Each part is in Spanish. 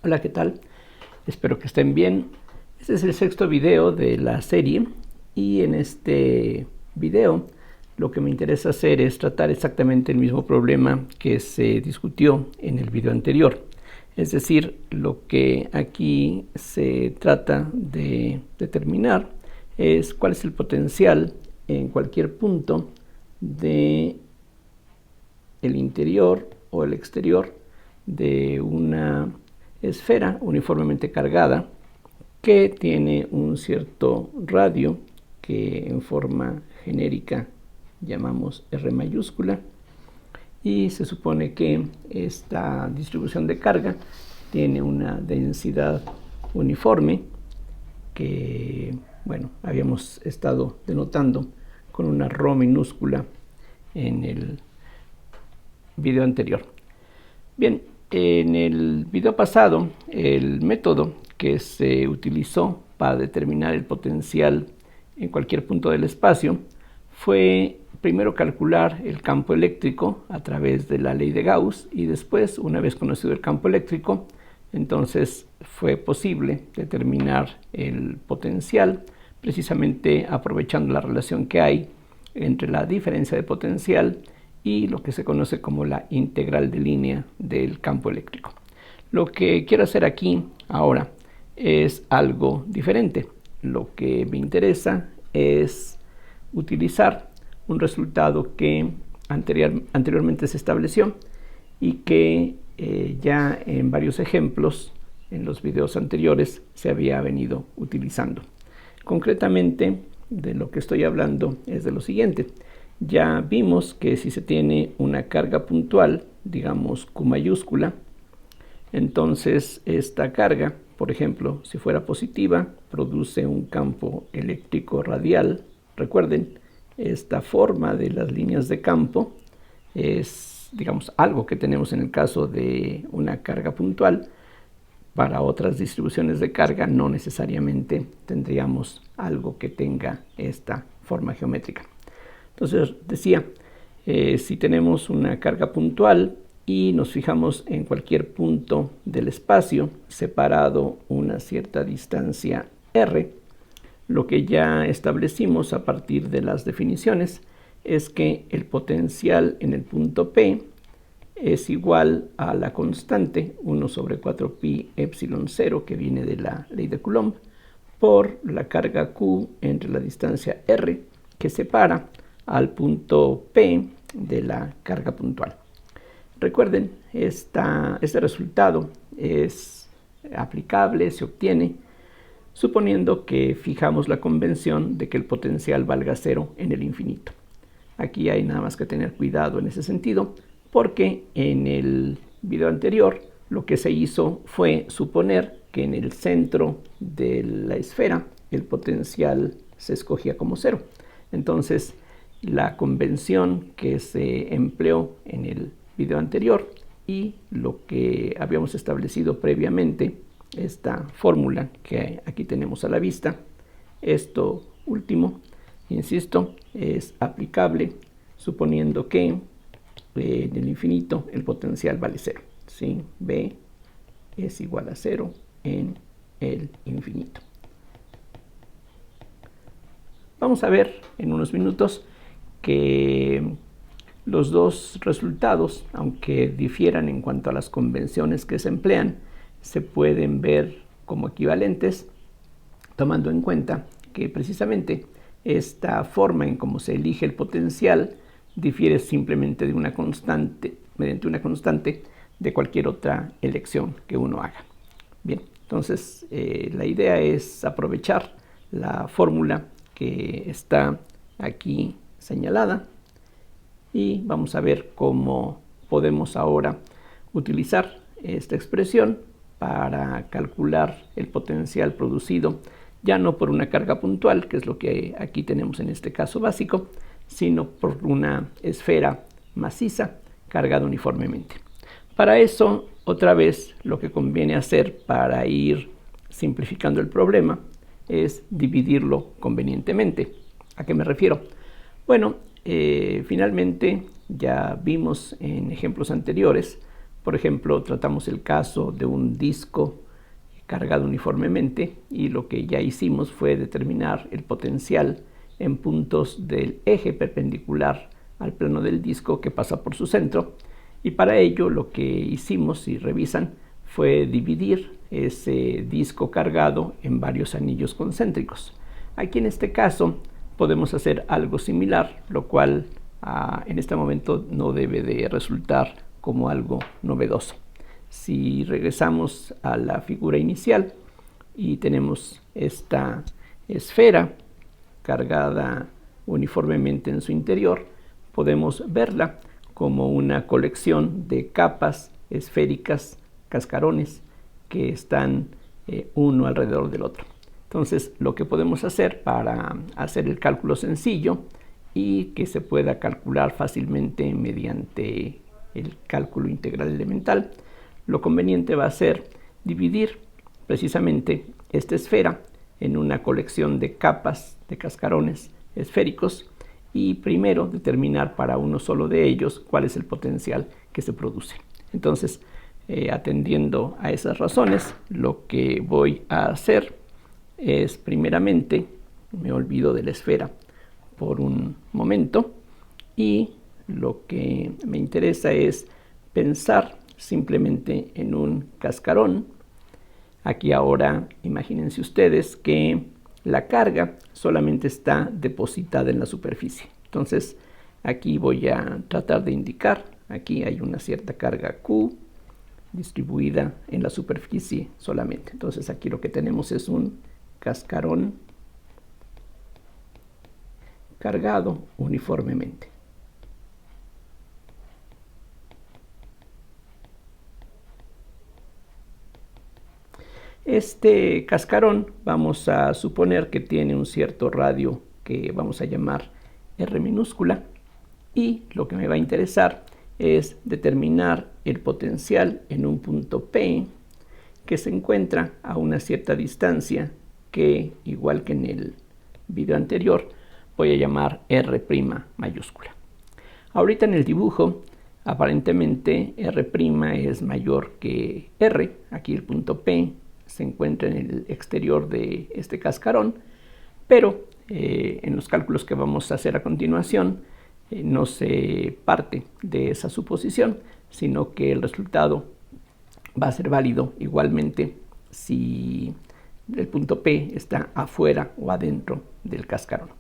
Hola, ¿qué tal? Espero que estén bien. Este es el sexto video de la serie y en este video lo que me interesa hacer es tratar exactamente el mismo problema que se discutió en el video anterior. Es decir, lo que aquí se trata de determinar es cuál es el potencial en cualquier punto de el interior o el exterior de una esfera uniformemente cargada que tiene un cierto radio que en forma genérica llamamos R mayúscula, y se supone que esta distribución de carga tiene una densidad uniforme que, bueno, habíamos estado denotando con una ρ minúscula en el video anterior. Bien, en el video pasado, el método que se utilizó para determinar el potencial en cualquier punto del espacio fue primero calcular el campo eléctrico a través de la ley de Gauss, y después, una vez conocido el campo eléctrico, entonces fue posible determinar el potencial precisamente aprovechando la relación que hay entre la diferencia de potencial y lo que se conoce como la integral de línea del campo eléctrico. Lo que quiero hacer aquí ahora es algo diferente. Lo que me interesa es utilizar un resultado que anteriormente se estableció y que ya en varios ejemplos en los videos anteriores se había venido utilizando. Concretamente, de lo que estoy hablando es de lo siguiente. Ya vimos que si se tiene una carga puntual, digamos Q mayúscula, entonces esta carga, por ejemplo, si fuera positiva, produce un campo eléctrico radial. Recuerden, esta forma de las líneas de campo es, digamos, algo que tenemos en el caso de una carga puntual. Para otras distribuciones de carga no necesariamente tendríamos algo que tenga esta forma geométrica. Entonces decía, si tenemos una carga puntual y nos fijamos en cualquier punto del espacio separado una cierta distancia r, lo que ya establecimos a partir de las definiciones es que el potencial en el punto P es igual a la constante 1 sobre 4 pi epsilon 0 que viene de la ley de Coulomb por la carga Q entre la distancia r que separa al punto P de la carga puntual. Recuerden, este resultado es aplicable, se obtiene suponiendo que fijamos la convención de que el potencial valga cero en el infinito. Aquí hay nada más que tener cuidado en ese sentido, porque en el video anterior lo que se hizo fue suponer que en el centro de la esfera el potencial se escogía como cero. Entonces, la convención que se empleó en el video anterior y lo que habíamos establecido previamente, esta fórmula que aquí tenemos a la vista, esto último, insisto, es aplicable suponiendo que en el infinito el potencial vale cero, ¿sí? B es igual a cero en el infinito. Vamos a ver en unos minutos que los dos resultados, aunque difieran en cuanto a las convenciones que se emplean, se pueden ver como equivalentes, tomando en cuenta que precisamente esta forma en cómo se elige el potencial difiere simplemente de una constante, mediante una constante de cualquier otra elección que uno haga. Bien, entonces la idea es aprovechar la fórmula que está aquí señalada y vamos a ver cómo podemos ahora utilizar esta expresión para calcular el potencial producido ya no por una carga puntual, que es lo que aquí tenemos en este caso básico, sino por una esfera maciza cargada uniformemente. Para eso, otra vez, lo que conviene hacer para ir simplificando el problema es dividirlo convenientemente. ¿A qué me refiero? Bueno, finalmente ya vimos en ejemplos anteriores Por ejemplo, tratamos el caso de un disco cargado uniformemente y lo que ya hicimos fue determinar el potencial en puntos del eje perpendicular al plano del disco que pasa por su centro, y para ello lo que hicimos, si revisan, fue dividir ese disco cargado en varios anillos concéntricos. Aquí en este caso podemos hacer algo similar, lo cual en este momento no debe de resultar como algo novedoso. Si regresamos a la figura inicial y tenemos esta esfera cargada uniformemente en su interior, podemos verla como una colección de capas esféricas, cascarones, que están uno alrededor del otro. Entonces, lo que podemos hacer para hacer el cálculo sencillo y que se pueda calcular fácilmente mediante el cálculo integral elemental, lo conveniente va a ser dividir precisamente esta esfera en una colección de capas de cascarones esféricos y primero determinar para uno solo de ellos cuál es el potencial que se produce. Entonces, atendiendo a esas razones, lo que voy a hacer es primeramente, me olvido de la esfera por un momento, y lo que me interesa es pensar simplemente en un cascarón. Aquí ahora imagínense ustedes que la carga solamente está depositada en la superficie. Entonces aquí voy a tratar de indicar, aquí hay una cierta carga Q distribuida en la superficie solamente. Entonces aquí lo que tenemos es un cascarón cargado uniformemente. Este cascarón vamos a suponer que tiene un cierto radio que vamos a llamar R minúscula, y lo que me va a interesar es determinar el potencial en un punto P que se encuentra a una cierta distancia que, igual que en el video anterior, voy a llamar R' mayúscula. Ahorita en el dibujo aparentemente R' es mayor que R. Aquí el punto P se encuentra en el exterior de este cascarón, pero en los cálculos que vamos a hacer a continuación no se parte de esa suposición, sino que el resultado va a ser válido igualmente si el punto P está afuera o adentro del cascarón.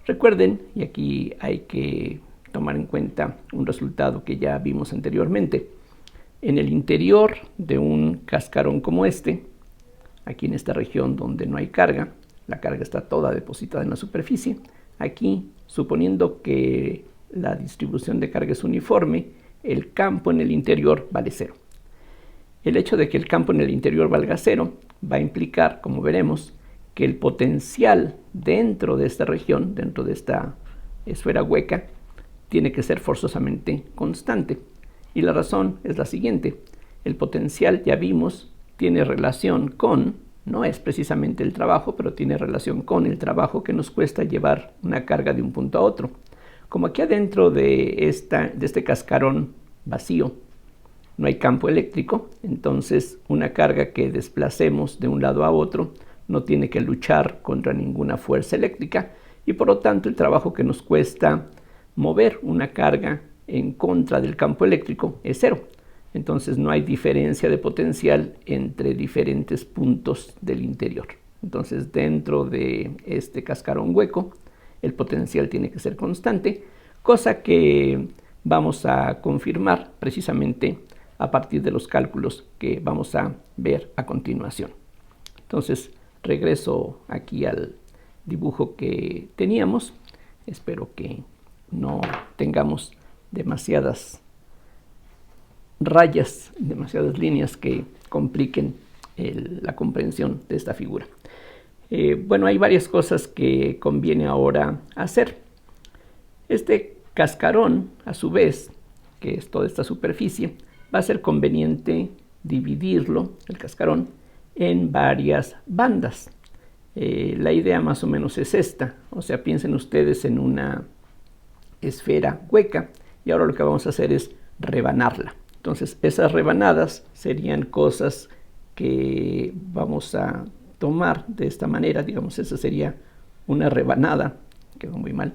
Recuerden, y aquí hay que tomar en cuenta un resultado que ya vimos anteriormente, en el interior de un cascarón como este, aquí en esta región donde no hay carga, la carga está toda depositada en la superficie. Aquí, suponiendo que la distribución de carga es uniforme, el campo en el interior vale 0. El hecho de que el campo en el interior valga 0 va a implicar, como veremos, que el potencial dentro de esta región, dentro de esta esfera hueca, tiene que ser forzosamente constante. Y la razón es la siguiente: el potencial, ya vimos, tiene relación con, no es precisamente el trabajo, pero tiene relación con el trabajo que nos cuesta llevar una carga de un punto a otro. Como aquí adentro de este cascarón vacío no hay campo eléctrico, entonces una carga que desplacemos de un lado a otro no tiene que luchar contra ninguna fuerza eléctrica, y por lo tanto el trabajo que nos cuesta mover una carga en contra del campo eléctrico es 0. Entonces no hay diferencia de potencial entre diferentes puntos del interior. Entonces dentro de este cascarón hueco el potencial tiene que ser constante, cosa que vamos a confirmar precisamente a partir de los cálculos que vamos a ver a continuación. Entonces regreso aquí al dibujo que teníamos. Espero que no tengamos demasiadas rayas, demasiadas líneas que compliquen la comprensión de esta figura. Bueno, hay varias cosas que conviene ahora hacer. Este cascarón, a su vez, que es toda esta superficie, va a ser conveniente dividirlo, el cascarón, en varias bandas. La idea más o menos es esta, o sea, piensen ustedes en una esfera hueca y ahora lo que vamos a hacer es rebanarla. Entonces esas rebanadas serían cosas que vamos a tomar de esta manera. Digamos, esa sería una rebanada, quedó muy mal,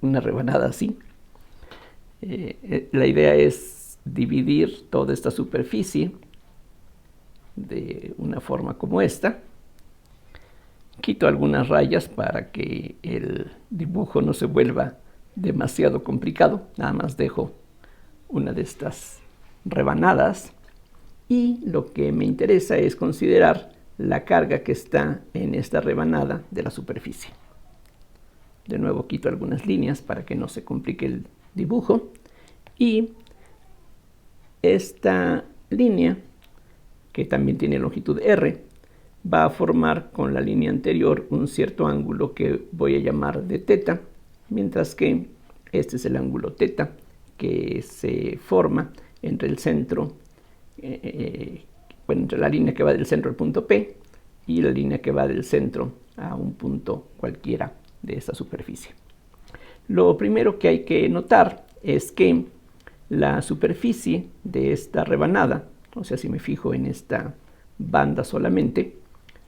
una rebanada así. La idea es dividir toda esta superficie de una forma como esta. Quito algunas rayas para que el dibujo no se vuelva demasiado complicado. Nada más dejo una de estas rebanadas, y lo que me interesa es considerar la carga que está en esta rebanada de la superficie. De nuevo quito algunas líneas para que no se complique el dibujo, y esta línea, que también tiene longitud R, va a formar con la línea anterior un cierto ángulo que voy a llamar de θ, mientras que este es el ángulo θ que se forma entre el centro, entre la línea que va del centro al punto P y la línea que va del centro a un punto cualquiera de esta superficie. Lo primero que hay que notar es que la superficie de esta rebanada, o sea, si me fijo en esta banda solamente,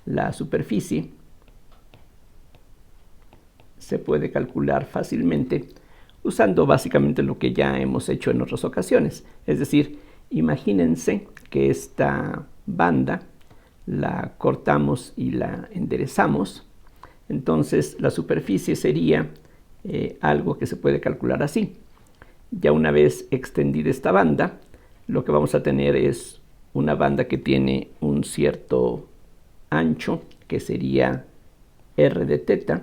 la superficie se puede calcular fácilmente usando básicamente lo que ya hemos hecho en otras ocasiones. Es decir, imagínense que esta banda la cortamos y la enderezamos. Entonces la superficie sería algo que se puede calcular así. Ya una vez extendida esta banda, lo que vamos a tener es una banda que tiene un cierto ancho, que sería r de θ,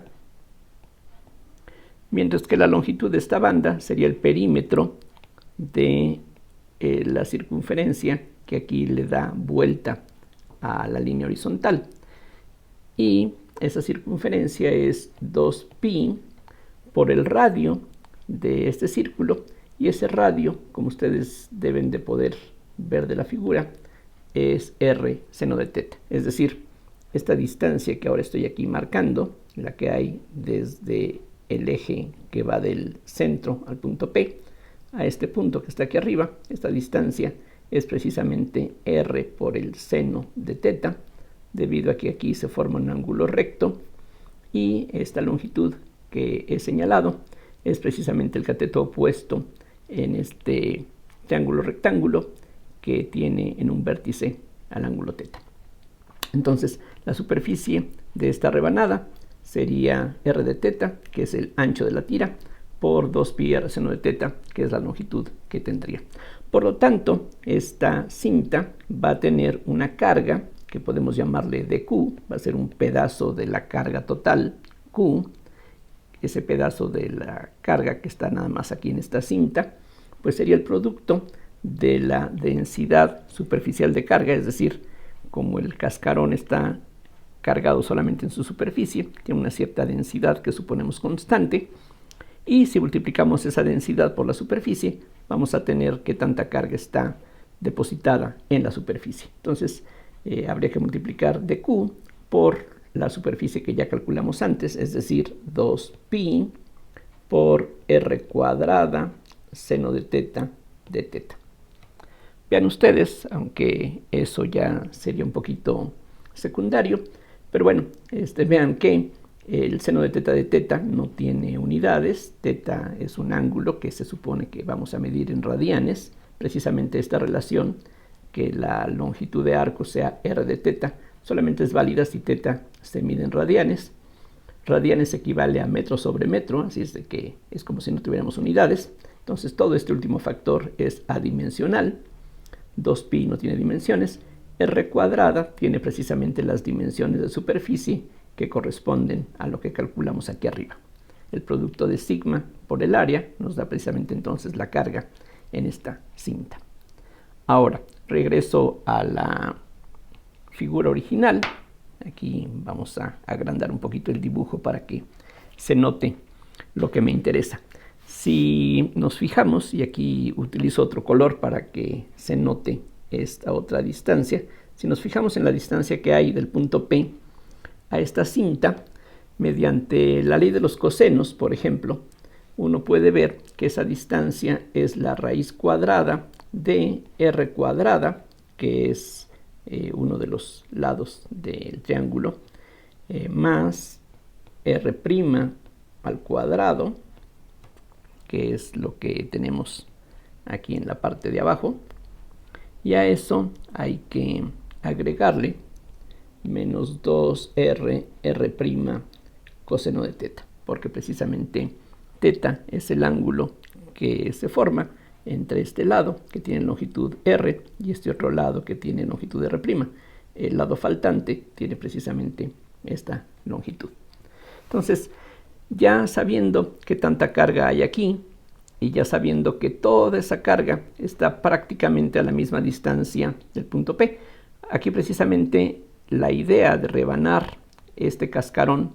mientras que la longitud de esta banda sería el perímetro de la circunferencia, que aquí le da vuelta a la línea horizontal, y esa circunferencia es 2pi por el radio de este círculo, y ese radio, como ustedes deben de poder ver de la figura, es r seno de θ. Es decir, esta distancia que ahora estoy aquí marcando, la que hay desde el eje que va del centro al punto P a este punto que está aquí arriba, esta distancia es precisamente r por el seno de θ, debido a que aquí se forma un ángulo recto, y esta longitud que he señalado es precisamente el cateto opuesto en este triángulo rectángulo que tiene en un vértice al ángulo θ. Entonces la superficie de esta rebanada sería r de θ, que es el ancho de la tira, por 2pi r seno de θ, que es la longitud que tendría. Por lo tanto, esta cinta va a tener una carga que podemos llamarle dq, va a ser un pedazo de la carga total, q. Ese pedazo de la carga que está nada más aquí en esta cinta, pues sería el producto de la densidad superficial de carga, es decir, como el cascarón está cargado solamente en su superficie, tiene una cierta densidad que suponemos constante, y si multiplicamos esa densidad por la superficie, vamos a tener qué tanta carga está depositada en la superficie. Entonces, habría que multiplicar dq por la superficie que ya calculamos antes, es decir, 2pi por r cuadrada seno de θ de θ. Vean ustedes, aunque eso ya sería un poquito secundario, pero bueno, vean que el seno de θ de θ no tiene unidades. Θ es un ángulo que se supone que vamos a medir en radianes. Precisamente esta relación, que la longitud de arco sea r de θ, solamente es válida si θ se mide en radianes. Radianes equivale a metro sobre metro, así es de que es como si no tuviéramos unidades. Entonces todo este último factor es adimensional. 2pi no tiene dimensiones. R cuadrada tiene precisamente las dimensiones de superficie que corresponden a lo que calculamos aquí arriba. El producto de sigma por el área nos da precisamente entonces la carga en esta cinta. Ahora, regreso a la figura original. Aquí vamos a agrandar un poquito el dibujo para que se note lo que me interesa. Si nos fijamos, y aquí utilizo otro color para que se note esta otra distancia, si nos fijamos en la distancia que hay del punto P a esta cinta, mediante la ley de los cosenos, por ejemplo, uno puede ver que esa distancia es la raíz cuadrada de r cuadrada, que es uno de los lados del triángulo, más r' al cuadrado, que es lo que tenemos aquí en la parte de abajo, y a eso hay que agregarle menos 2r r' coseno de teta, porque precisamente teta es el ángulo que se forma entre este lado que tiene longitud r y este otro lado que tiene longitud r'. El lado faltante tiene precisamente esta longitud. Entonces, ya sabiendo qué tanta carga hay aquí y ya sabiendo que toda esa carga está prácticamente a la misma distancia del punto P, aquí precisamente la idea de rebanar este cascarón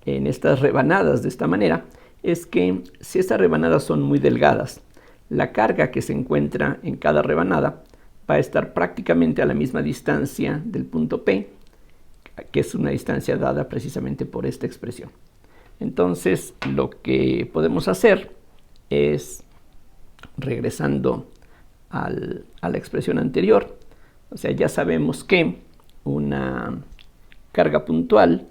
en estas rebanadas de esta manera es que si estas rebanadas son muy delgadas, la carga que se encuentra en cada rebanada va a estar prácticamente a la misma distancia del punto P, que es una distancia dada precisamente por esta expresión. Entonces, lo que podemos hacer es, regresando a la expresión anterior, o sea, ya sabemos que una carga puntual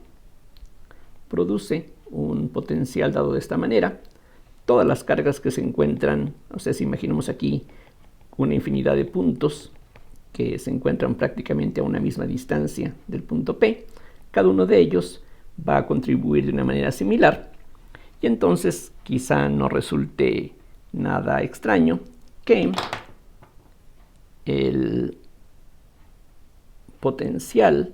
produce un potencial dado de esta manera. Todas las cargas que se encuentran, o sea, si imaginamos aquí una infinidad de puntos que se encuentran prácticamente a una misma distancia del punto P, cada uno de ellos va a contribuir de una manera similar, y entonces quizá no resulte nada extraño que el potencial,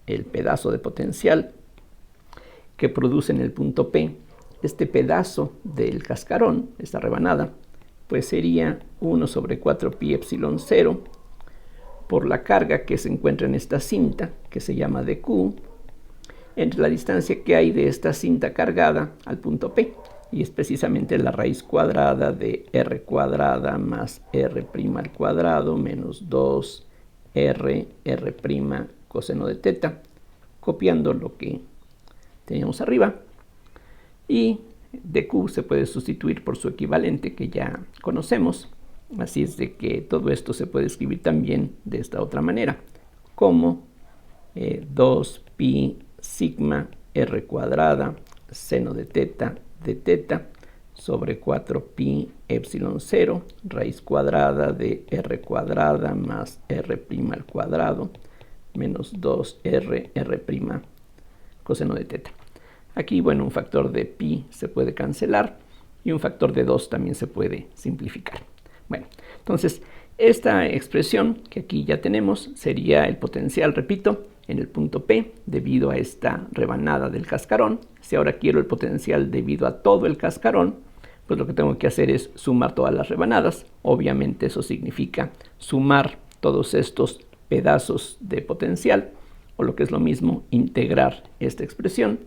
el pedazo de potencial que produce en el punto P, este pedazo del cascarón, esta rebanada, pues sería 1 sobre 4 pi epsilon 0 por la carga que se encuentra en esta cinta, que se llama dq, entre la distancia que hay de esta cinta cargada al punto P, y es precisamente la raíz cuadrada de r cuadrada más r' al cuadrado menos 2r r' coseno de teta, copiando lo que teníamos arriba, y dq se puede sustituir por su equivalente que ya conocemos, así es de que todo esto se puede escribir también de esta otra manera, como 2pi sigma r cuadrada seno de teta sobre 4pi epsilon 0 raíz cuadrada de r cuadrada más r' al cuadrado menos 2r r' coseno de teta. Aquí, bueno, un factor de pi se puede cancelar y un factor de 2 también se puede simplificar. Bueno, entonces esta expresión que aquí ya tenemos sería el potencial, repito, en el punto P debido a esta rebanada del cascarón. Si ahora quiero el potencial debido a todo el cascarón, pues lo que tengo que hacer es sumar todas las rebanadas. Obviamente eso significa sumar todos estos pedazos de potencial, o lo que es lo mismo, integrar esta expresión,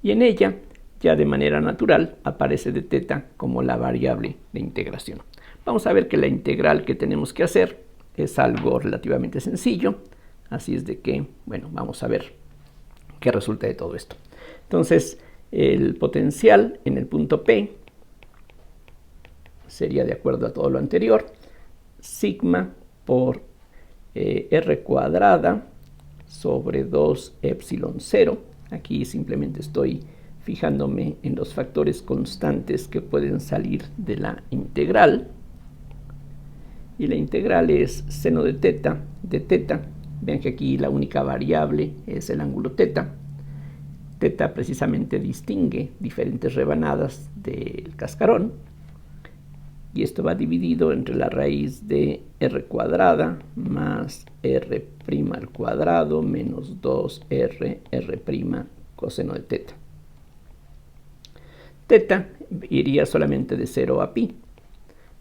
y en ella ya de manera natural aparece de teta como la variable de integración. Vamos a ver que la integral que tenemos que hacer es algo relativamente sencillo, así es de que, bueno, vamos a ver qué resulta de todo esto. Entonces, el potencial en el punto P sería, de acuerdo a todo lo anterior, sigma por r cuadrada sobre 2 epsilon 0. Aquí simplemente estoy fijándome en los factores constantes que pueden salir de la integral. Y la integral es seno de teta. Vean que aquí la única variable es el ángulo teta. Teta precisamente distingue diferentes rebanadas del cascarón. Y esto va dividido entre la raíz de r cuadrada más r' al cuadrado menos 2r r' coseno de teta. Teta iría solamente de 0 a pi.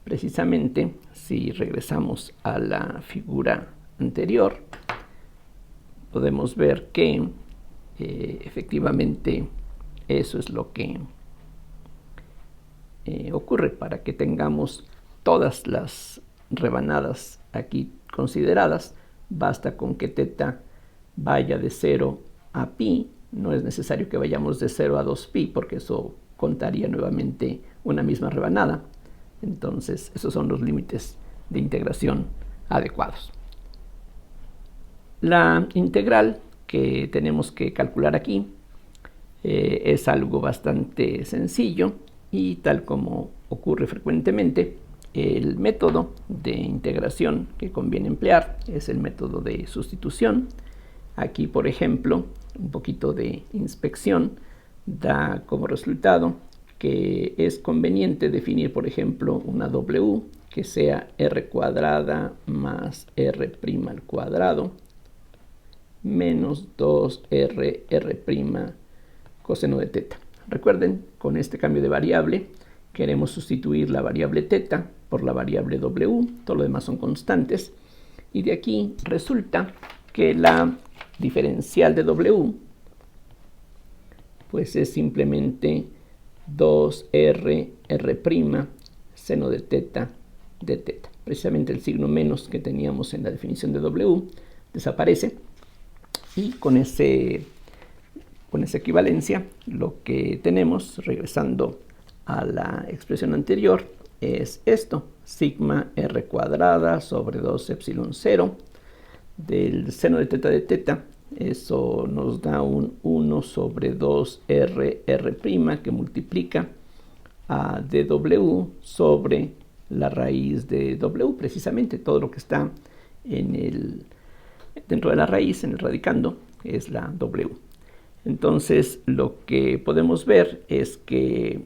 Precisamente, si regresamos a la figura anterior, podemos ver que efectivamente eso es lo que ocurre. Para que tengamos todas las rebanadas aquí consideradas, basta con que teta vaya de 0 a pi, no es necesario que vayamos de 0 a 2pi, porque eso contaría nuevamente una misma rebanada. Entonces, esos son los límites de integración adecuados. La integral que tenemos que calcular aquí es algo bastante sencillo y tal como ocurre frecuentemente, el método de integración que conviene emplear es el método de sustitución. Aquí, por ejemplo, un poquito de inspección da como resultado que es conveniente definir, por ejemplo, una W que sea r cuadrada más r' al cuadrado menos 2r' coseno de teta. Recuerden, con este cambio de variable queremos sustituir la variable teta por la variable w, todo lo demás son constantes, y de aquí resulta que la diferencial de w pues es simplemente 2r' seno de teta. Precisamente el signo menos que teníamos en la definición de w desaparece, y con esa equivalencia lo que tenemos, regresando a la expresión anterior, es esto: sigma r cuadrada sobre 2 epsilon 0 del seno de teta. Eso nos da un 1 sobre 2r' que multiplica a dw sobre la raíz de w, precisamente todo lo que está dentro de la raíz, en el radicando, es la w. Entonces lo que podemos ver es que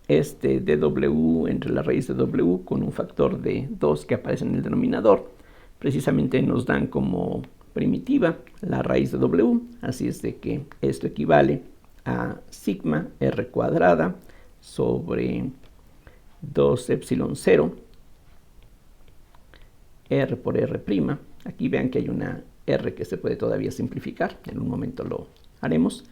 este dw entre la raíz de w con un factor de 2 que aparece en el denominador, precisamente nos dan como primitiva la raíz de w, así es de que esto equivale a sigma r cuadrada sobre 2 epsilon 0 r por r'. Aquí vean que hay una r que se puede todavía simplificar, en un momento lo haremos,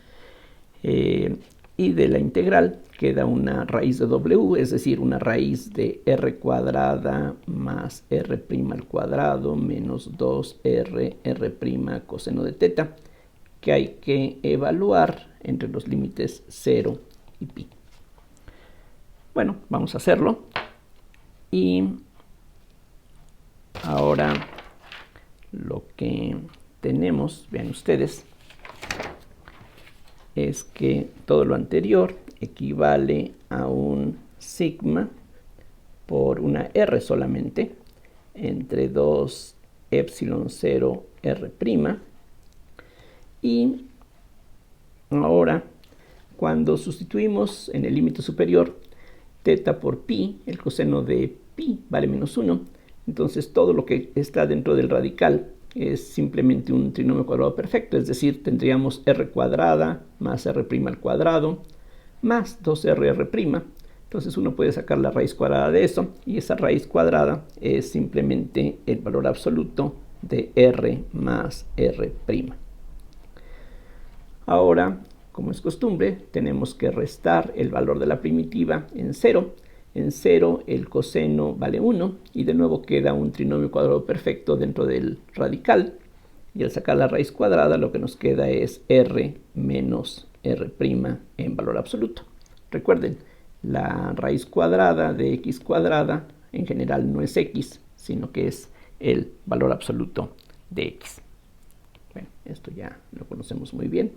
y de la integral queda una raíz de w, es decir, una raíz de r cuadrada más r' al cuadrado menos 2r' coseno de teta, que hay que evaluar entre los límites 0 y pi. Bueno, vamos a hacerlo. Y ahora lo que tenemos, vean ustedes, es que todo lo anterior equivale a un sigma por una r solamente entre 2 epsilon 0 r'. Y ahora, cuando sustituimos en el límite superior teta por pi, el coseno de pi vale menos 1, entonces todo lo que está dentro del radical es simplemente un trinomio cuadrado perfecto, es decir, tendríamos r cuadrada más r' al cuadrado más 2rr'. Entonces uno puede sacar la raíz cuadrada de eso, y esa raíz cuadrada es simplemente el valor absoluto de r más r'. Ahora, como es costumbre, tenemos que restar el valor de la primitiva en 0. En 0 el coseno vale 1 y de nuevo queda un trinomio cuadrado perfecto dentro del radical, y al sacar la raíz cuadrada lo que nos queda es r menos r' en valor absoluto. Recuerden, la raíz cuadrada de x cuadrada en general no es x, sino que es el valor absoluto de x. Bueno, esto ya lo conocemos muy bien.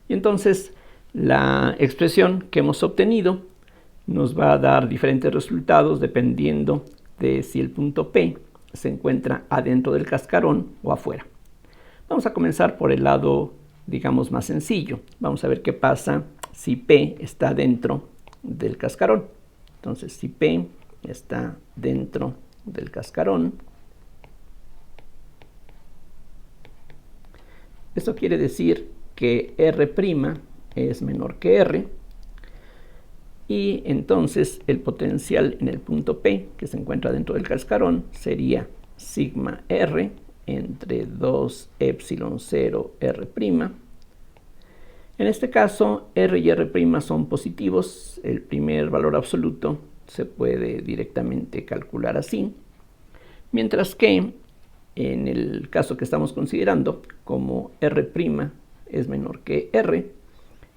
Y entonces la expresión que hemos obtenido nos va a dar diferentes resultados dependiendo de si el punto P se encuentra adentro del cascarón o afuera. Vamos a comenzar por el lado, digamos, más sencillo. Vamos a ver qué pasa si P está dentro del cascarón. Entonces, si P está dentro del cascarón, eso quiere decir que r' es menor que r, y entonces el potencial en el punto P que se encuentra dentro del cascarón sería sigma r entre 2 epsilon 0 r'. En este caso r y r' son positivos, el primer valor absoluto se puede directamente calcular así, mientras que en el caso que estamos considerando, como R' es menor que R,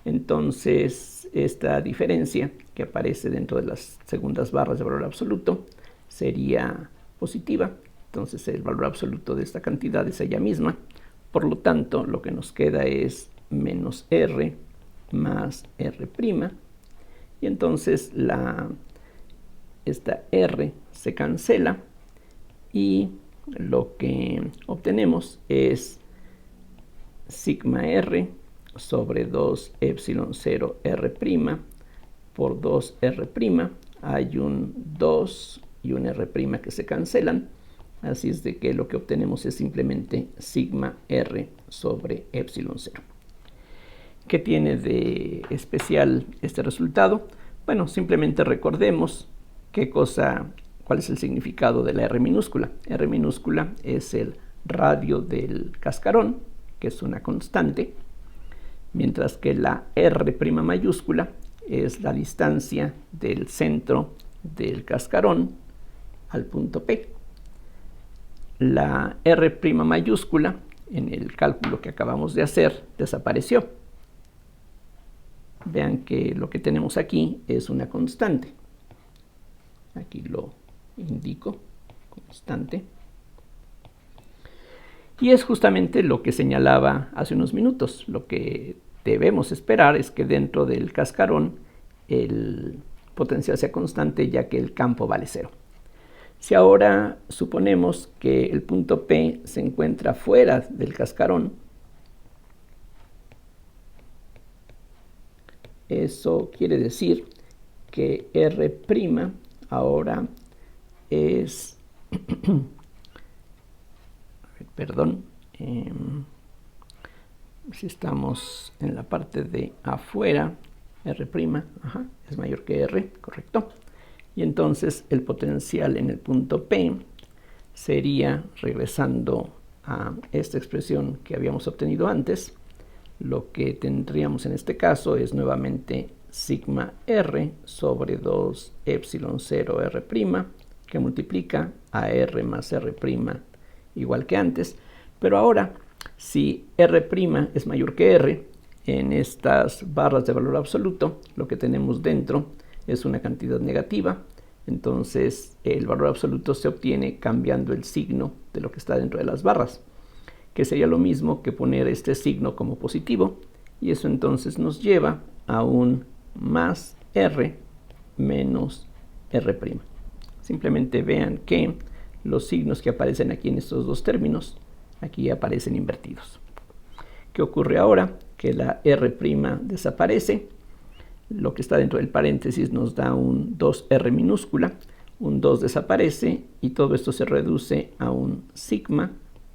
entonces esta diferencia que aparece dentro de las segundas barras de valor absoluto sería positiva. Entonces el valor absoluto de esta cantidad es ella misma. Por lo tanto, lo que nos queda es menos R más R'. Y entonces esta R se cancela y lo que obtenemos es sigma R sobre 2 epsilon 0 R' por 2 R'. Hay un 2 y un R' que se cancelan. Así es de que lo que obtenemos es simplemente sigma R sobre epsilon 0. ¿Qué tiene de especial este resultado? Bueno, simplemente recordemos cuál es el significado de la R minúscula. R minúscula es el radio del cascarón, que es una constante, mientras que la R' mayúscula es la distancia del centro del cascarón al punto P. La R' mayúscula, en el cálculo que acabamos de hacer, desapareció. Vean que lo que tenemos aquí es una constante. Aquí lo indico, constante. Y es justamente lo que señalaba hace unos minutos. Lo que debemos esperar es que dentro del cascarón el potencial sea constante, ya que el campo vale 0. Si ahora suponemos que el punto P se encuentra fuera del cascarón, eso quiere decir que R' ahora es perdón, si estamos en la parte de afuera, R' es mayor que R, correcto. Y entonces el potencial en el punto P sería, regresando a esta expresión que habíamos obtenido antes, lo que tendríamos en este caso es nuevamente sigma R sobre 2 epsilon 0 R', que multiplica a R más R' igual que antes. Pero ahora, si R' es mayor que R, en estas barras de valor absoluto, lo que tenemos dentro es una cantidad negativa. Entonces el valor absoluto se obtiene cambiando el signo de lo que está dentro de las barras, que sería lo mismo que poner este signo como positivo, y eso entonces nos lleva a un más R menos R'. Simplemente vean que los signos que aparecen aquí en estos dos términos, aquí aparecen invertidos. ¿Qué ocurre ahora? Que la R' desaparece. Lo que está dentro del paréntesis nos da un 2R minúscula. Un 2 desaparece y todo esto se reduce a un sigma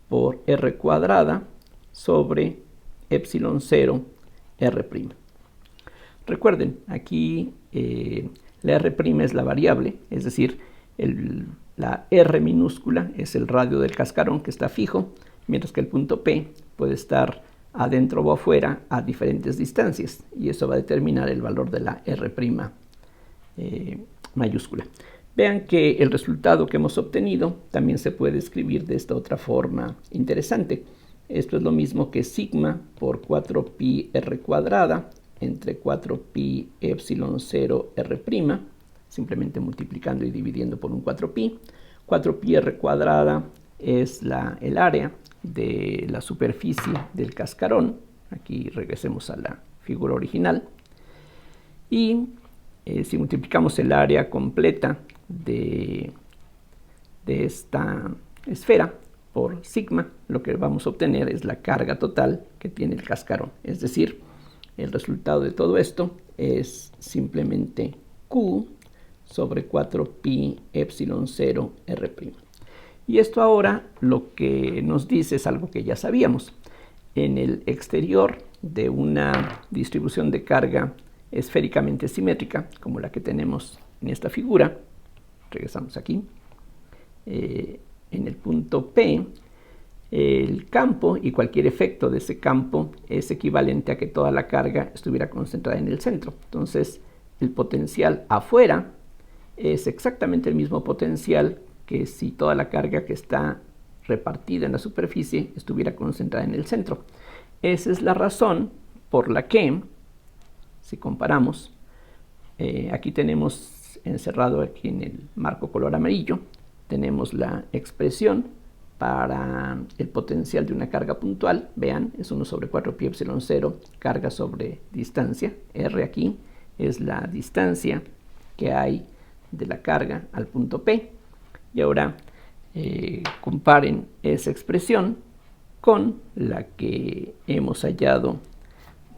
por R cuadrada sobre epsilon 0 R'. Recuerden, aquí la R' es la variable, es decir, la R minúscula es el radio del cascarón que está fijo, mientras que el punto P puede estar adentro o afuera a diferentes distancias, y eso va a determinar el valor de la R' mayúscula. Vean que el resultado que hemos obtenido también se puede escribir de esta otra forma interesante. Esto es lo mismo que sigma por 4pi r cuadrada entre 4pi epsilon 0 R', simplemente multiplicando y dividiendo por un 4pi. 4pi r cuadrada es el área de la superficie del cascarón. Aquí regresemos a la figura original. Y si multiplicamos el área completa de esta esfera por sigma, lo que vamos a obtener es la carga total que tiene el cascarón. Es decir, el resultado de todo esto es simplemente Q sobre 4pi epsilon 0 R'. Y esto ahora lo que nos dice es algo que ya sabíamos. En el exterior de una distribución de carga esféricamente simétrica, como la que tenemos en esta figura, regresamos aquí, en el punto P, el campo y cualquier efecto de ese campo es equivalente a que toda la carga estuviera concentrada en el centro. Entonces, el potencial afuera es exactamente el mismo potencial que si toda la carga que está repartida en la superficie estuviera concentrada en el centro. Esa es la razón por la que, si comparamos, aquí tenemos encerrado aquí en el marco color amarillo, tenemos la expresión para el potencial de una carga puntual. Vean, es 1 sobre 4 pi epsilon 0, carga sobre distancia. R aquí es la distancia que hay de la carga al punto P. Y ahora comparen esa expresión con la que hemos hallado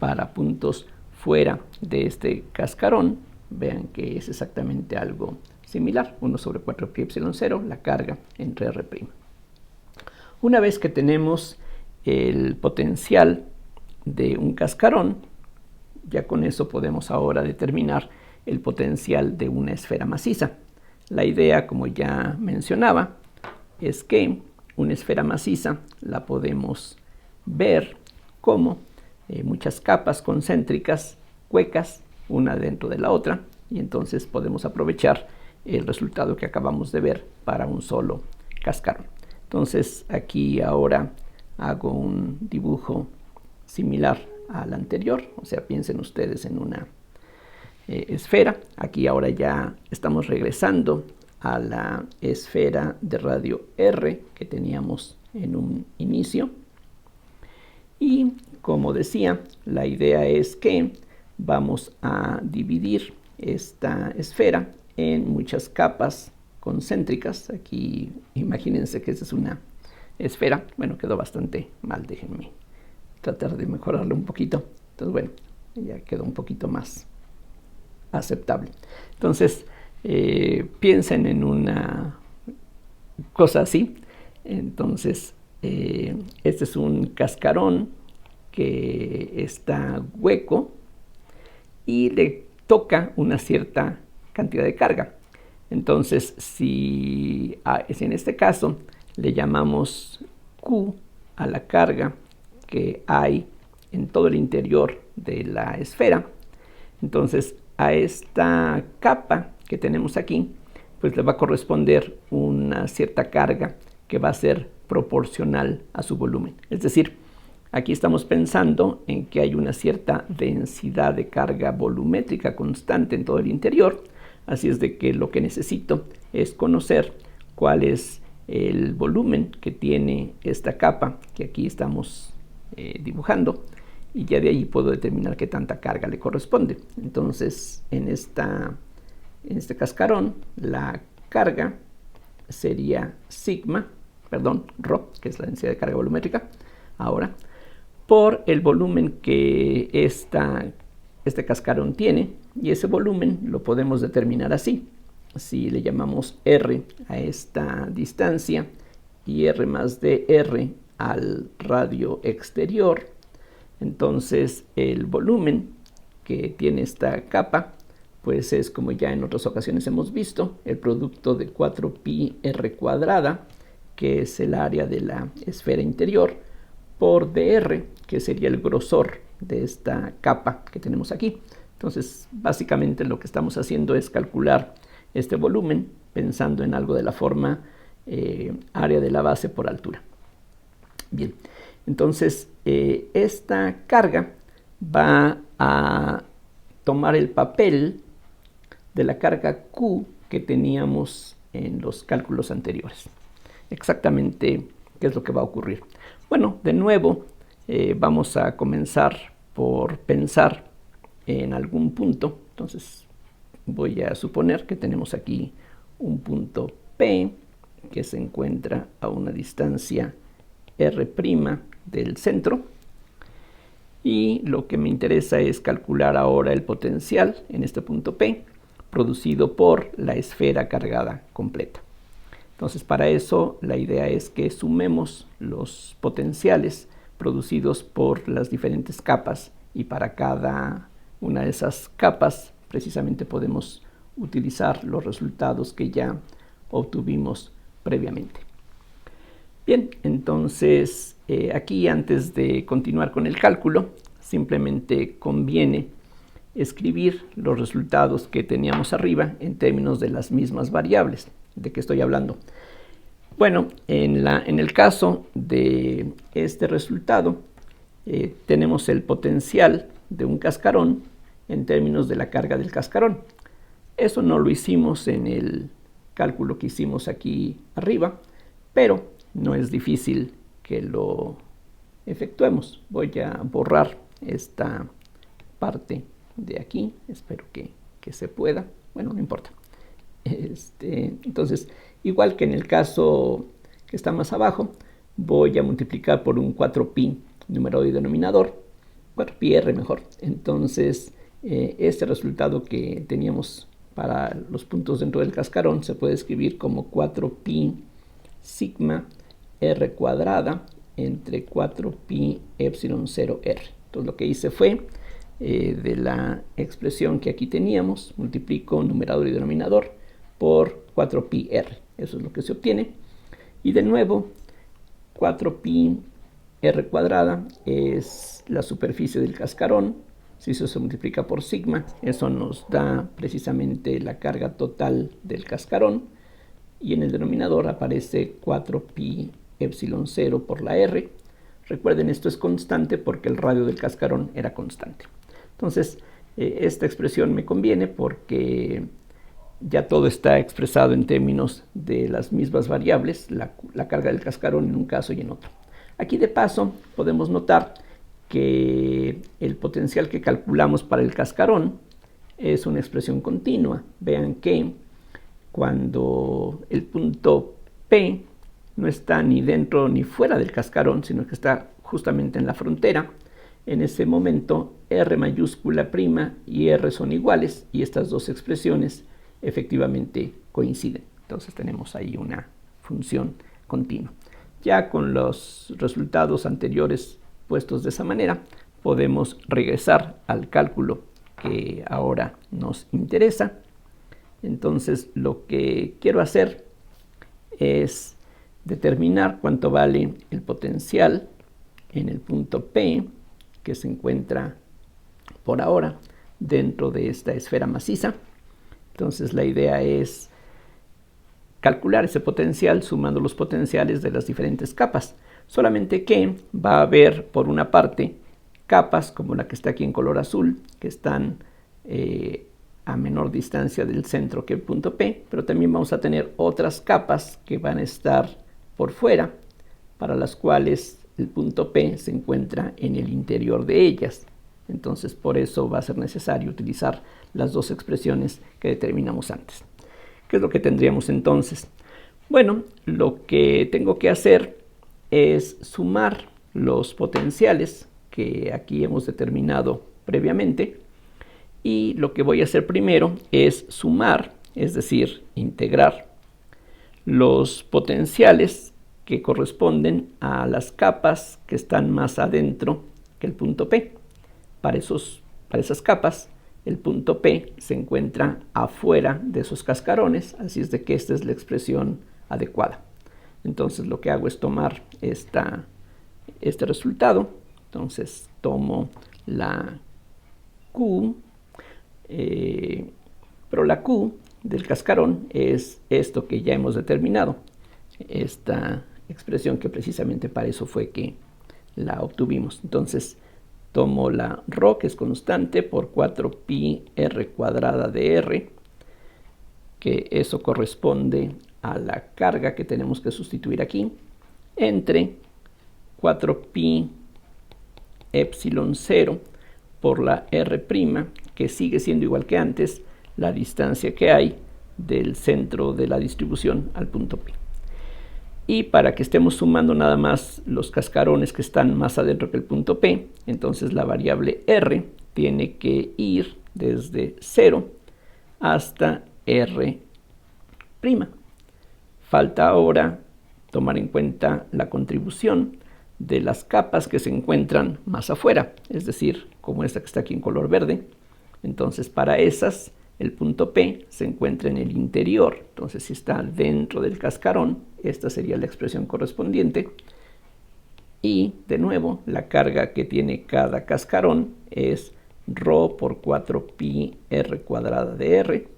para puntos fuera de este cascarón. Vean que es exactamente algo similar, 1 sobre 4 pi epsilon 0, la carga entre R'. Una vez que tenemos el potencial de un cascarón, ya con eso podemos ahora determinar el potencial de una esfera maciza. La idea, como ya mencionaba, es que una esfera maciza la podemos ver como muchas capas concéntricas, huecas, una dentro de la otra, y entonces podemos aprovechar el resultado que acabamos de ver para un solo cascarón. Entonces aquí ahora hago un dibujo similar al anterior, o sea, piensen ustedes en una esfera. Aquí ahora ya estamos regresando a la esfera de radio R que teníamos en un inicio. Y como decía, la idea es que vamos a dividir esta esfera en muchas capas concéntricas. Aquí imagínense que esta es una esfera. Bueno, quedó bastante mal, déjenme tratar de mejorarlo un poquito. Entonces, bueno, ya quedó un poquito más aceptable. Entonces, piensen en una cosa así. Entonces, este es un cascarón que está hueco y le toca una cierta cantidad de carga. Entonces, si en este caso le llamamos Q a la carga que hay en todo el interior de la esfera, entonces a esta capa que tenemos aquí, pues le va a corresponder una cierta carga que va a ser proporcional a su volumen. Es decir, aquí estamos pensando en que hay una cierta densidad de carga volumétrica constante en todo el interior. Así es de que lo que necesito es conocer cuál es el volumen que tiene esta capa que aquí estamos dibujando, y ya de ahí puedo determinar qué tanta carga le corresponde. Entonces, en este cascarón, la carga sería ρ, que es la densidad de carga volumétrica, ahora, por el volumen que este cascarón tiene, y ese volumen lo podemos determinar así. Si le llamamos R a esta distancia y R más dr al radio exterior, entonces el volumen que tiene esta capa pues es, como ya en otras ocasiones hemos visto, el producto de 4pi r cuadrada, que es el área de la esfera interior, por dr, que sería el grosor de esta capa que tenemos aquí. Entonces, básicamente lo que estamos haciendo es calcular este volumen pensando en algo de la forma área de la base por altura. Bien, entonces esta carga va a tomar el papel de la carga Q que teníamos en los cálculos anteriores. Exactamente, ¿qué es lo que va a ocurrir? Bueno, de nuevo, vamos a comenzar por pensar en algún punto. Entonces, voy a suponer que tenemos aquí un punto P que se encuentra a una distancia R' del centro. Y lo que me interesa es calcular ahora el potencial en este punto P producido por la esfera cargada completa. Entonces, para eso la idea es que sumemos los potenciales producidos por las diferentes capas, y para cada una de esas capas precisamente podemos utilizar los resultados que ya obtuvimos previamente. Bien, entonces aquí, antes de continuar con el cálculo, simplemente conviene escribir los resultados que teníamos arriba en términos de las mismas variables. ¿De qué estoy hablando? Bueno, en el caso de este resultado, tenemos el potencial de un cascarón en términos de la carga del cascarón. Eso no lo hicimos en el cálculo que hicimos aquí arriba, pero no es difícil que lo efectuemos. Voy a borrar esta parte de aquí, espero que se pueda, bueno, no importa. Entonces, igual que en el caso que está más abajo, voy a multiplicar por un 4pi numerador y denominador, 4pi-r mejor. Entonces, este resultado que teníamos para los puntos dentro del cascarón se puede escribir como 4pi sigma r cuadrada entre 4pi epsilon 0r. Entonces, lo que hice fue, de la expresión que aquí teníamos, multiplico numerador y denominador por 4pi-r. Eso es lo que se obtiene. Y de nuevo, 4pi-r cuadrada es la superficie del cascarón. Si eso se multiplica por sigma, eso nos da precisamente la carga total del cascarón. Y en el denominador aparece 4pi epsilon 0 por la r. Recuerden, esto es constante porque el radio del cascarón era constante. Entonces, esta expresión me conviene porque ya todo está expresado en términos de las mismas variables, la carga del cascarón en un caso y en otro. Aquí de paso podemos notar que el potencial que calculamos para el cascarón es una expresión continua. Vean que cuando el punto P no está ni dentro ni fuera del cascarón, sino que está justamente en la frontera, en ese momento R mayúscula prima y R son iguales y estas dos expresiones efectivamente coinciden. Entonces tenemos ahí una función continua. Ya con los resultados anteriores puestos de esa manera, podemos regresar al cálculo que ahora nos interesa. Entonces lo que quiero hacer es determinar cuánto vale el potencial en el punto P, que se encuentra por ahora dentro de esta esfera maciza. Entonces la idea es calcular ese potencial sumando los potenciales de las diferentes capas. Solamente que va a haber, por una parte, capas como la que está aquí en color azul, que están a menor distancia del centro que el punto P, pero también vamos a tener otras capas que van a estar por fuera, para las cuales el punto P se encuentra en el interior de ellas. Entonces, por eso va a ser necesario utilizar las dos expresiones que determinamos antes. ¿Qué es lo que tendríamos entonces? Bueno, lo que tengo que hacer es sumar los potenciales que aquí hemos determinado previamente. Y lo que voy a hacer primero es sumar, es decir, integrar los potenciales que corresponden a las capas que están más adentro que el punto P. Para esas capas, el punto P se encuentra afuera de esos cascarones, así es de que esta es la expresión adecuada. Entonces lo que hago es tomar este resultado. Entonces tomo la Q, pero la Q del cascarón es esto que ya hemos determinado, esta expresión que precisamente para eso fue que la obtuvimos. Entonces tomo la ρ, que es constante, por 4pi r cuadrada de r, que eso corresponde a la carga que tenemos que sustituir aquí, entre 4pi epsilon 0 por la r', que sigue siendo igual que antes, la distancia que hay del centro de la distribución al punto P. Y para que estemos sumando nada más los cascarones que están más adentro que el punto P, entonces la variable R tiene que ir desde 0 hasta R'. Falta ahora tomar en cuenta la contribución de las capas que se encuentran más afuera, es decir, como esta que está aquí en color verde. Entonces para esas el punto P se encuentra en el interior, entonces si está dentro del cascarón, esta sería la expresión correspondiente. Y de nuevo, la carga que tiene cada cascarón es ρ por 4pi r cuadrada de r,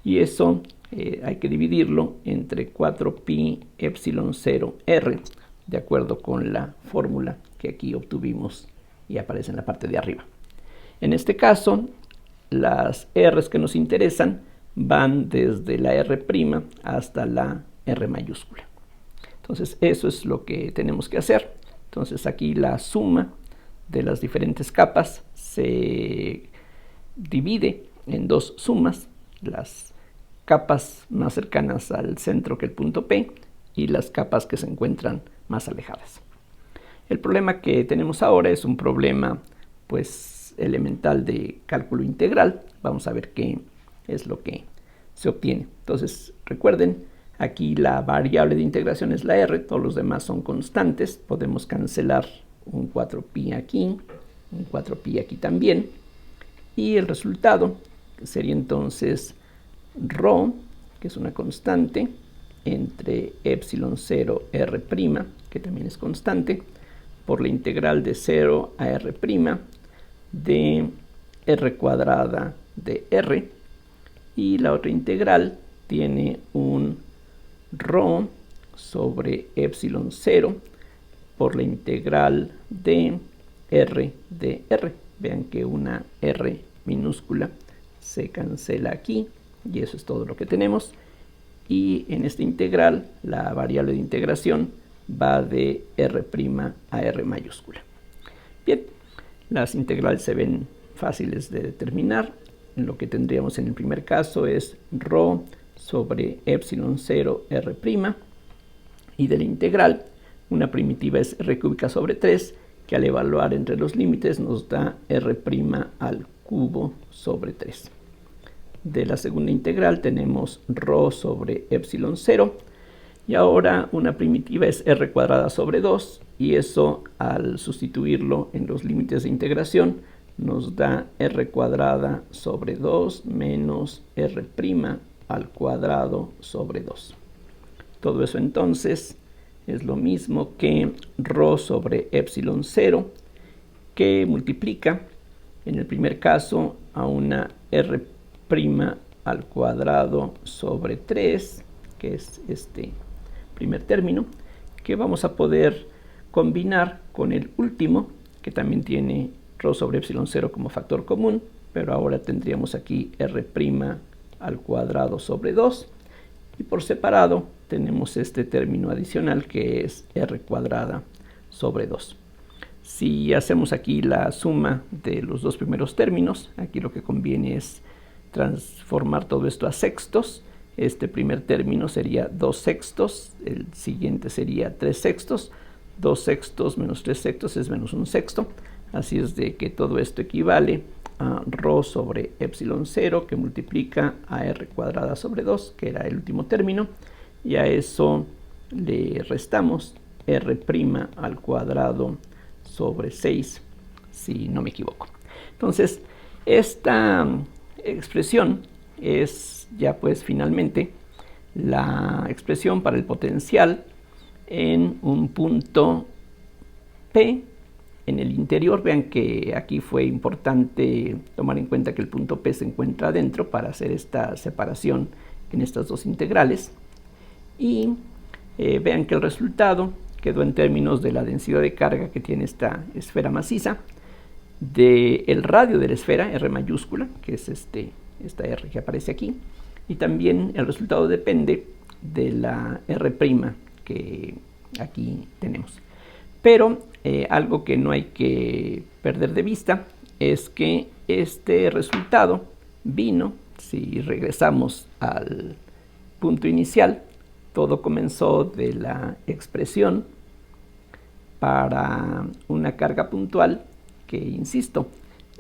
y eso hay que dividirlo entre 4pi epsilon 0 r, de acuerdo con la fórmula que aquí obtuvimos y aparece en la parte de arriba. En este caso, las r's que nos interesan van desde la r' hasta la r mayúscula. Entonces eso es lo que tenemos que hacer. Entonces aquí la suma de las diferentes capas se divide en dos sumas, las capas más cercanas al centro que el punto P y las capas que se encuentran más alejadas. El problema que tenemos ahora es un problema pues elemental de cálculo integral. Vamos a ver qué es lo que se obtiene. Entonces recuerden, aquí la variable de integración es la r, todos los demás son constantes. Podemos cancelar un 4pi aquí, un 4pi aquí también. Y el resultado sería entonces ρ, que es una constante, entre epsilon 0 r', que también es constante, por la integral de 0 a r' de r cuadrada de r. Y la otra integral tiene un ρ sobre epsilon 0 por la integral de r de r. Vean que una r minúscula se cancela aquí y eso es todo lo que tenemos. Y en esta integral la variable de integración va de r' a r mayúscula. Bien, las integrales se ven fáciles de determinar. Lo que tendríamos en el primer caso es ρ sobre epsilon 0 r', y de la integral una primitiva es r cúbica sobre 3, que al evaluar entre los límites nos da r' al cubo sobre 3. De la segunda integral tenemos ρ sobre epsilon 0, y ahora una primitiva es r cuadrada sobre 2, y eso al sustituirlo en los límites de integración nos da r cuadrada sobre 2 menos r' al cuadrado sobre 2. Todo eso entonces es lo mismo que ρ sobre epsilon 0, que multiplica en el primer caso a una r' al cuadrado sobre 3, que es este primer término, que vamos a poder combinar con el último, que también tiene ρ sobre epsilon 0 como factor común, pero ahora tendríamos aquí r' al cuadrado sobre 2, y por separado tenemos este término adicional que es r cuadrada sobre 2. Si hacemos aquí la suma de los dos primeros términos, aquí lo que conviene es transformar todo esto a sextos. Este primer término sería 2 sextos, el siguiente sería 3 sextos. 2 sextos menos 3 sextos es menos 1 sexto. Así es de que todo esto equivale a ρ sobre epsilon 0, que multiplica a r cuadrada sobre 2, que era el último término, y a eso le restamos r' al cuadrado sobre 6, si no me equivoco. Entonces, esta expresión es ya pues finalmente la expresión para el potencial en un punto P en el interior. Vean que aquí fue importante tomar en cuenta que el punto P se encuentra adentro para hacer esta separación en estas dos integrales. Y vean que el resultado quedó en términos de la densidad de carga que tiene esta esfera maciza, del radio de la esfera, R mayúscula, que es esta R que aparece aquí, y también el resultado depende de la R' que aquí tenemos. Pero algo que no hay que perder de vista es que este resultado vino, si regresamos al punto inicial, todo comenzó de la expresión para una carga puntual que, insisto,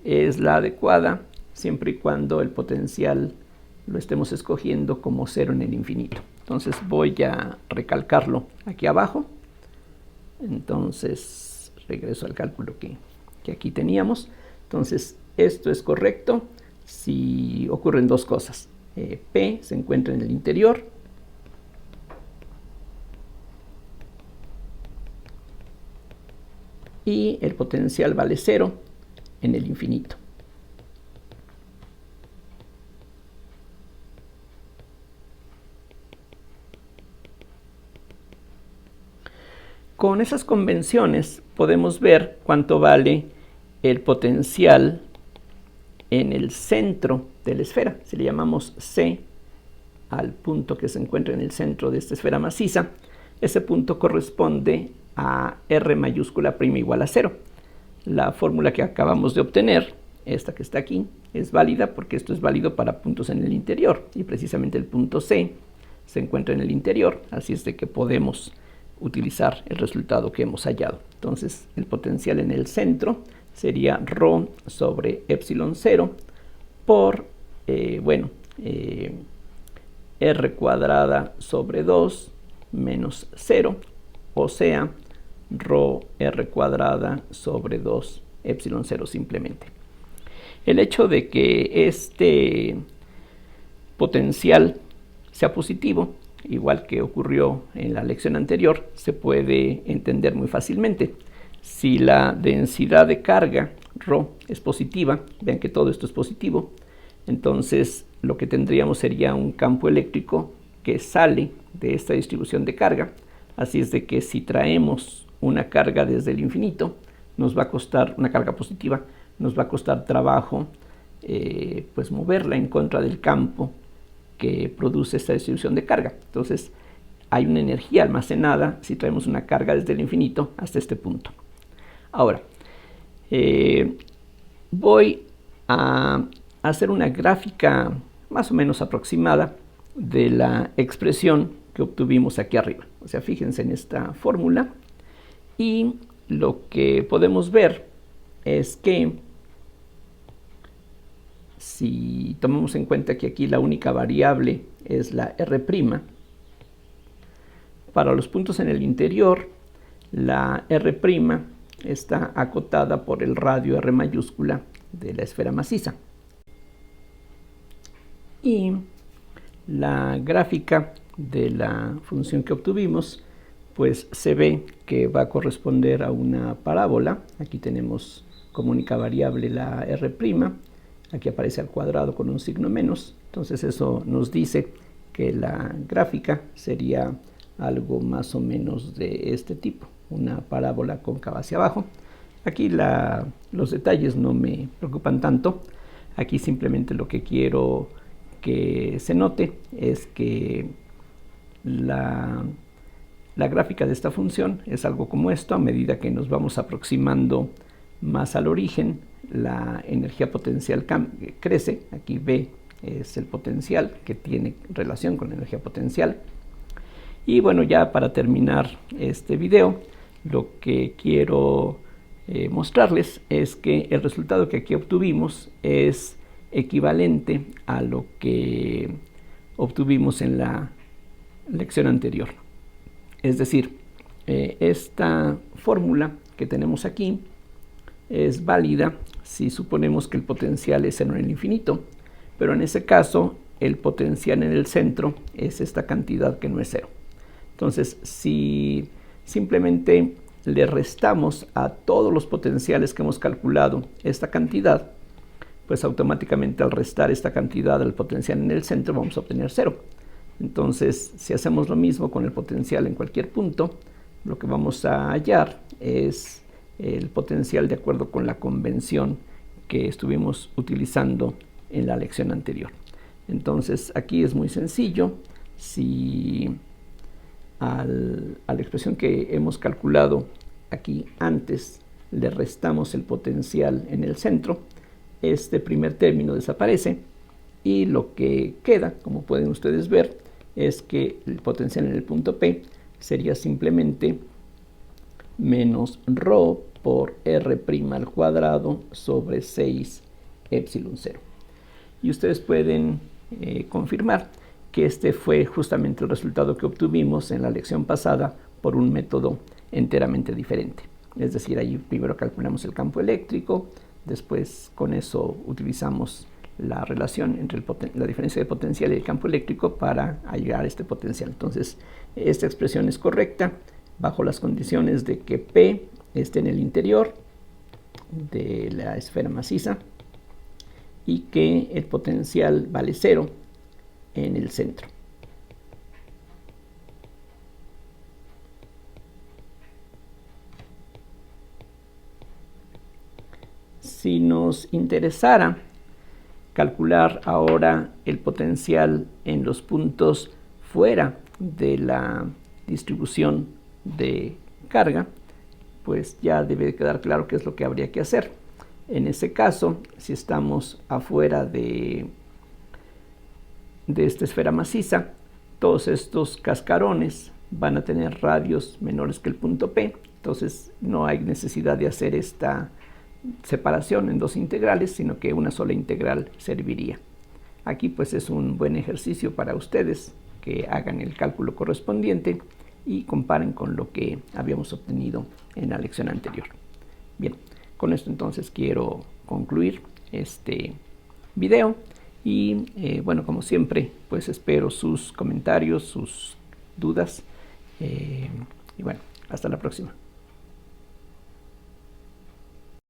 es la adecuada siempre y cuando el potencial lo estemos escogiendo como 0 en el infinito. Entonces voy a recalcarlo aquí abajo. Entonces regreso al cálculo que aquí teníamos. Entonces esto es correcto si ocurren dos cosas. P se encuentra en el interior y el potencial vale 0 en el infinito. Con esas convenciones podemos ver cuánto vale el potencial en el centro de la esfera. Si le llamamos C al punto que se encuentra en el centro de esta esfera maciza, ese punto corresponde a R mayúscula prima igual a 0. La fórmula que acabamos de obtener, esta que está aquí, es válida porque esto es válido para puntos en el interior, y precisamente el punto C se encuentra en el interior, así es de que podemos utilizar el resultado que hemos hallado. Entonces el potencial en el centro sería ρ sobre epsilon 0 por r cuadrada sobre 2 menos 0, o sea, ρ r cuadrada sobre 2 epsilon 0 simplemente. El hecho de que este potencial sea positivo, igual que ocurrió en la lección anterior, se puede entender muy fácilmente. Si la densidad de carga, ρ, es positiva, vean que todo esto es positivo, entonces lo que tendríamos sería un campo eléctrico que sale de esta distribución de carga. Así es de que si traemos una carga desde el infinito, nos va a costar, una carga positiva, nos va a costar trabajo pues moverla en contra del campo que produce esta distribución de carga. Entonces hay una energía almacenada si traemos una carga desde el infinito hasta este punto. Ahora, voy a hacer una gráfica más o menos aproximada de la expresión que obtuvimos aquí arriba. O sea, fíjense en esta fórmula y lo que podemos ver es que si tomamos en cuenta que aquí la única variable es la R', para los puntos en el interior, la R' está acotada por el radio R mayúscula de la esfera maciza. Y la gráfica de la función que obtuvimos, pues se ve que va a corresponder a una parábola. Aquí tenemos como única variable la R', aquí aparece al cuadrado con un signo menos, entonces eso nos dice que la gráfica sería algo más o menos de este tipo, una parábola cóncava hacia abajo. Aquí los detalles no me preocupan tanto, aquí simplemente lo que quiero que se note es que la gráfica de esta función es algo como esto. A medida que nos vamos aproximando más al origen, la energía potencial crece. Aquí B es el potencial que tiene relación con la energía potencial. Y bueno, ya para terminar este video, lo que quiero mostrarles es que el resultado que aquí obtuvimos es equivalente a lo que obtuvimos en la lección anterior. Es decir, esta fórmula que tenemos aquí es válida si suponemos que el potencial es 0 en el infinito, pero en ese caso el potencial en el centro es esta cantidad que no es 0. Entonces, si simplemente le restamos a todos los potenciales que hemos calculado esta cantidad, pues automáticamente al restar esta cantidad al potencial en el centro vamos a obtener 0. Entonces, si hacemos lo mismo con el potencial en cualquier punto, lo que vamos a hallar es el potencial de acuerdo con la convención que estuvimos utilizando en la lección anterior. Entonces, aquí es muy sencillo. Si a la expresión que hemos calculado aquí antes le restamos el potencial en el centro, este primer término desaparece y lo que queda, como pueden ustedes ver, es que el potencial en el punto P sería simplemente menos ρ por R' al cuadrado sobre 6 epsilon 0. Y ustedes pueden confirmar que este fue justamente el resultado que obtuvimos en la lección pasada por un método enteramente diferente. Es decir, ahí primero calculamos el campo eléctrico, después con eso utilizamos la relación entre la diferencia de potencial y el campo eléctrico para hallar este potencial. Entonces, esta expresión es correcta bajo las condiciones de que P esté en el interior de la esfera maciza y que el potencial vale 0 en el centro. Si nos interesara calcular ahora el potencial en los puntos fuera de la distribución de carga, pues ya debe quedar claro qué es lo que habría que hacer. En ese caso, si estamos afuera de esta esfera maciza, todos estos cascarones van a tener radios menores que el punto P, entonces no hay necesidad de hacer esta separación en dos integrales, sino que una sola integral serviría. Aquí pues es un buen ejercicio para ustedes que hagan el cálculo correspondiente y comparen con lo que habíamos obtenido en la lección anterior. Bien, con esto entonces quiero concluir este video y bueno, como siempre, pues espero sus comentarios, sus dudas y bueno, hasta la próxima.